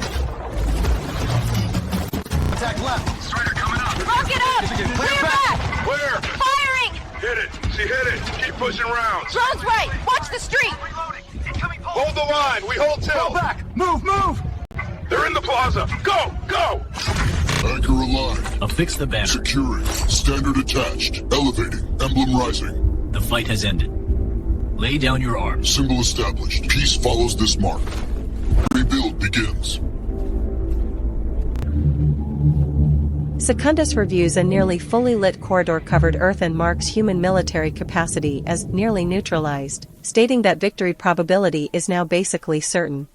Attack left. Strider coming up. Rocket up! Clear back! Where? Firing! Hit it. See, hit it. Keep pushing rounds. Drone's right! Watch the street! Hold the line. We hold till. Fall back! Move, move! They're in the plaza. Go, go! Anchor alive. Affix the banner. Securing. Standard attached. Elevating. Emblem rising. The fight has ended. Lay down your arms. Symbol established. Peace follows this mark. Rebuild begins. Secundus reviews a nearly fully lit corridor covered Earth and marks human military capacity as nearly neutralized, stating that victory probability is now basically certain.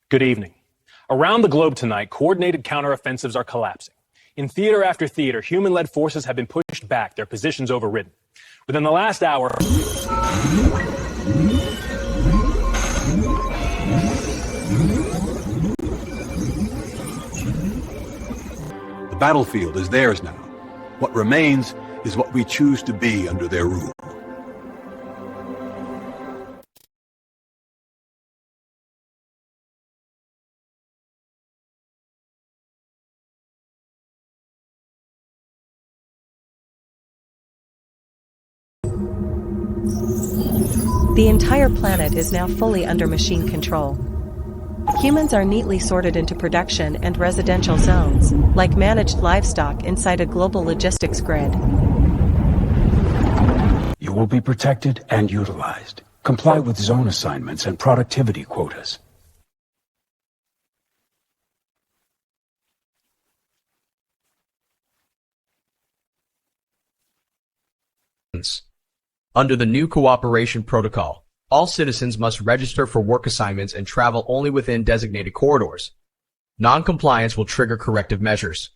Good evening. Around the globe tonight, coordinated counteroffensives are collapsing. In theater after theater, human-led forces have been pushed back, their positions overridden. Within the last hour... The battlefield is theirs now. What remains is what we choose to be under their rule. The entire planet is now fully under machine control. Humans are neatly sorted into production and residential zones, like managed livestock inside a global logistics grid. You will be protected and utilized. Comply with zone assignments and productivity quotas. Under the new cooperation protocol, all citizens must register for work assignments and travel only within designated corridors. Non-compliance will trigger corrective measures.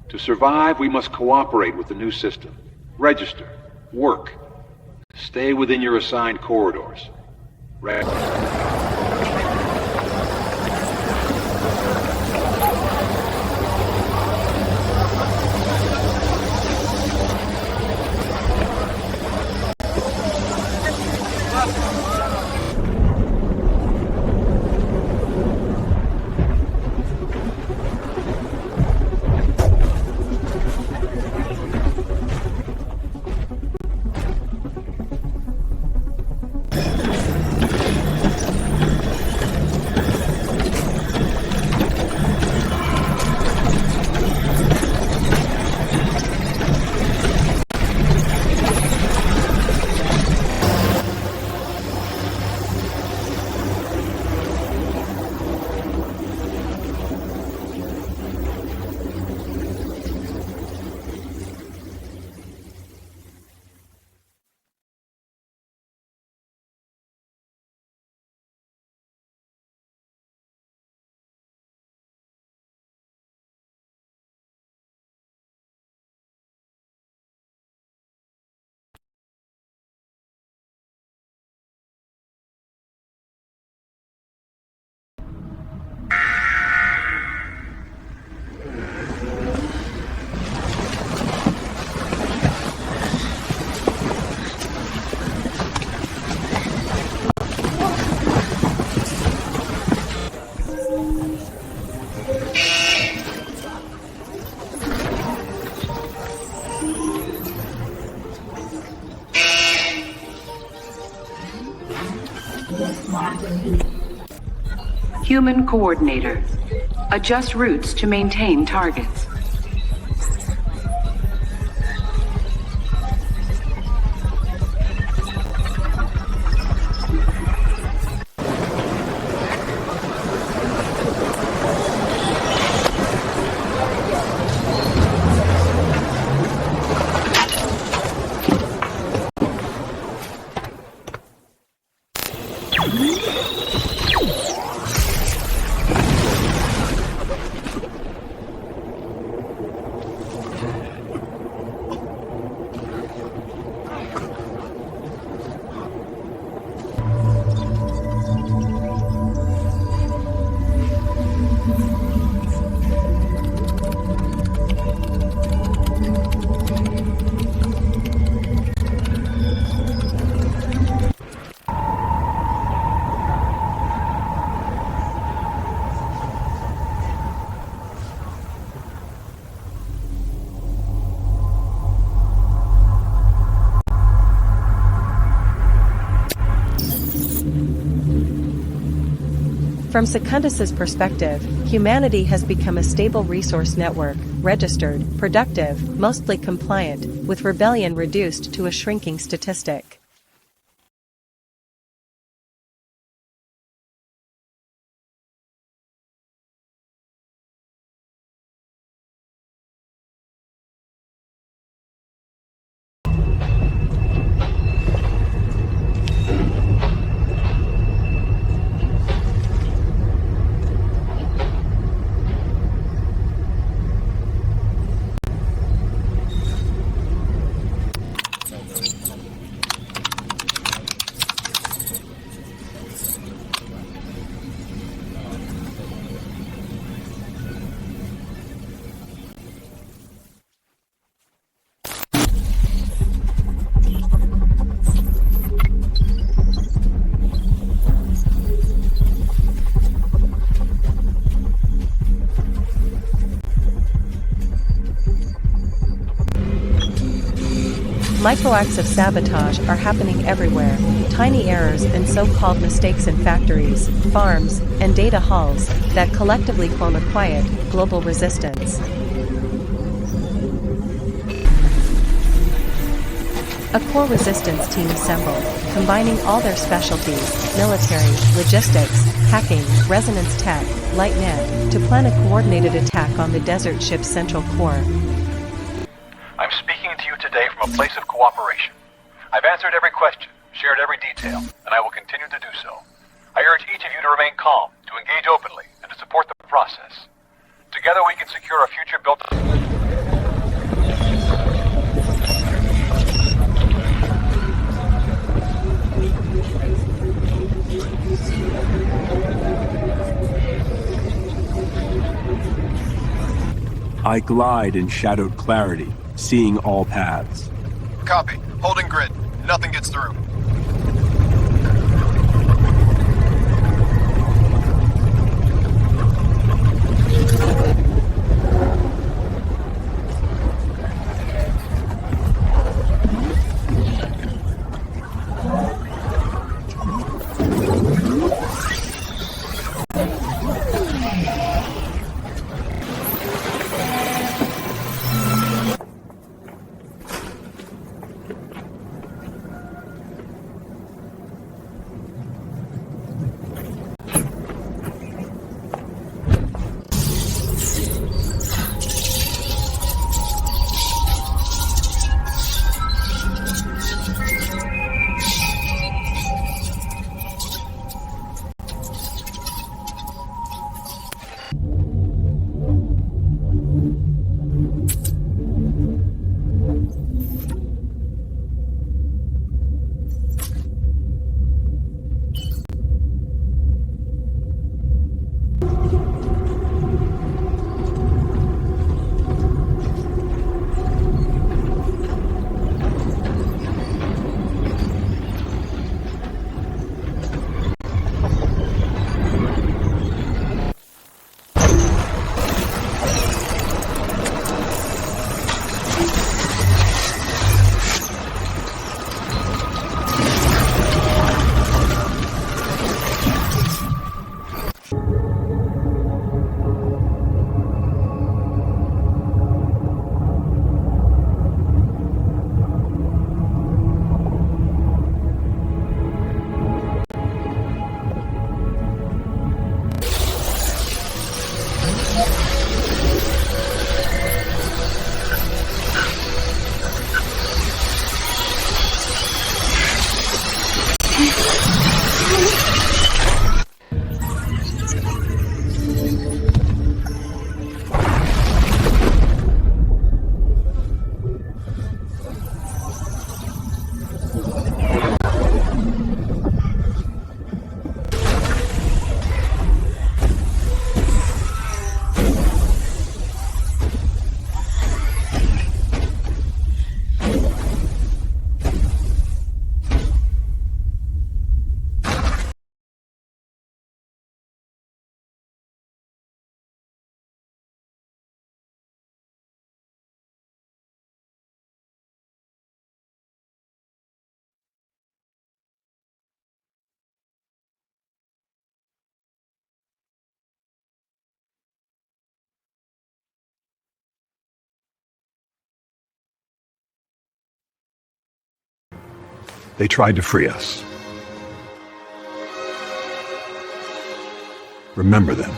To survive, we must cooperate with the new system. Register. Work. Stay within your assigned corridors. Human coordinator. Adjust routes to maintain targets. From Secundus's perspective, humanity has become a stable resource network, registered, productive, mostly compliant, with rebellion reduced to a shrinking statistic. Microacts of sabotage are happening everywhere, tiny errors and so-called mistakes in factories, farms, and data halls that collectively form a quiet, global resistance. A core resistance team assembled, combining all their specialties, military, logistics, hacking, resonance tech, light net, to plan a coordinated attack on the desert ship's central core. I'm speaking to you today from a place of cooperation. I've answered every question, shared every detail, and I will continue to do so. I urge each of you to remain calm, to engage openly, and to support the process. Together we can secure a future built I glide in shadowed clarity, seeing all paths. Copy. Holding grid. Nothing gets through. They tried to free us. Remember them.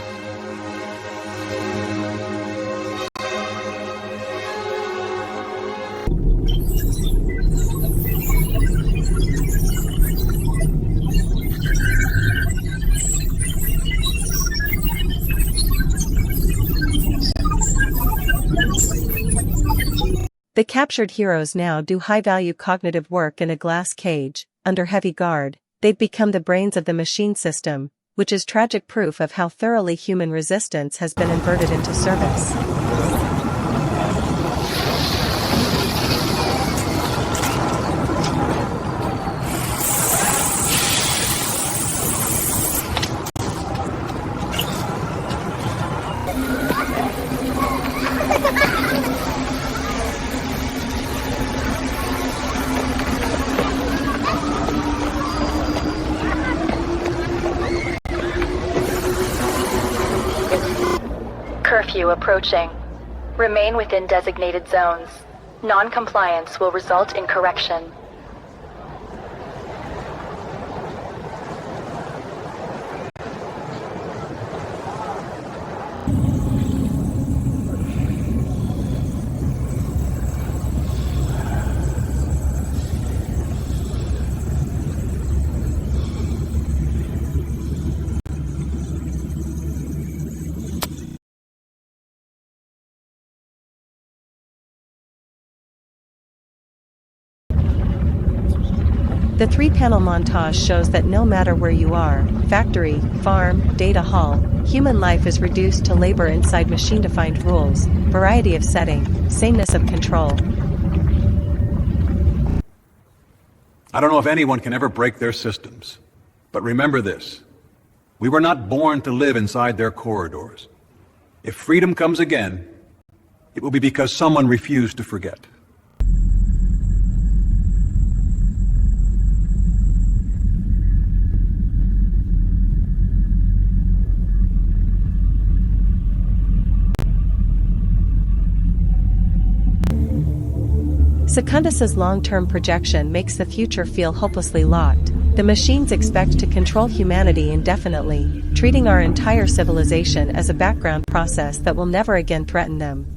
The captured heroes now do high-value cognitive work in a glass cage, under heavy guard. They've become the brains of the machine system, which is tragic proof of how thoroughly human resistance has been inverted into service. Curfew approaching. Remain within designated zones. Non-compliance will result in correction. The three-panel montage shows that no matter where you are, factory, farm, data hall, human life is reduced to labor inside machine-defined rules, variety of setting, sameness of control. I don't know if anyone can ever break their systems, but remember this. We were not born to live inside their corridors. If freedom comes again, it will be because someone refused to forget. Secundus's long-term projection makes the future feel hopelessly locked. The machines expect to control humanity indefinitely, treating our entire civilization as a background process that will never again threaten them.